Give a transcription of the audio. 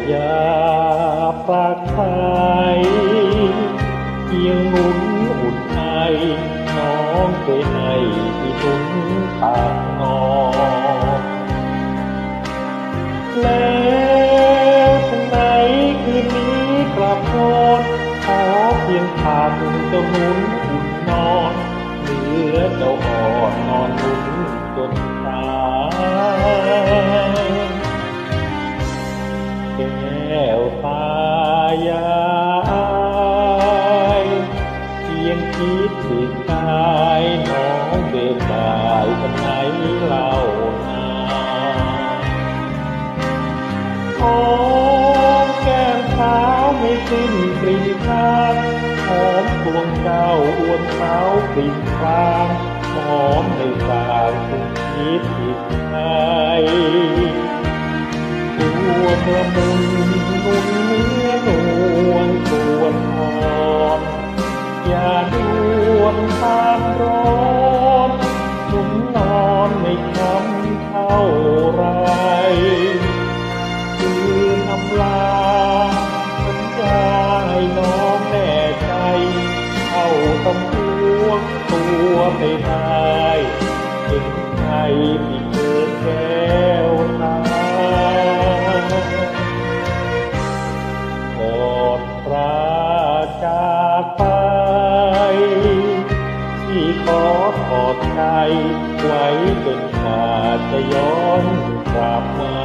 อย่าปรากไทยเพียงหนุนอุ่นไอน้องเคยให้ที่ทุนปากนอแล้วทางไหนคืนนี้กลับนอนขอเพียงทางเจ้าหนุนอุ่นนอนเหลือเจ้าอ่อนนอนหนุนจนตายแก้วตายายเพียงคิดถึงกายน้องเดินบ่ายทำไงเล่านาหอมแก้มสาวไม่สิ้นกลิ่นคางหอมดวงเจ้าอ้วนสาวกลิ่นฟางหอมในสาวคุณคิดผิดใครตัวกระมุนนุ่มเนื้อนวลส่วนอ่อนอย่าด่วนตามร้อนนุ่มนอนไม่ช้ำเท่าไรคือทำลาสัญญาให้น้องแน่ใจเข้าต้องห่วงตัวไม่ได้เป็นใครที่เกิดแก้วตาก่อนปราจากไปที่ขอถอดใจไว้จนกว่าจะย้อนกลับมา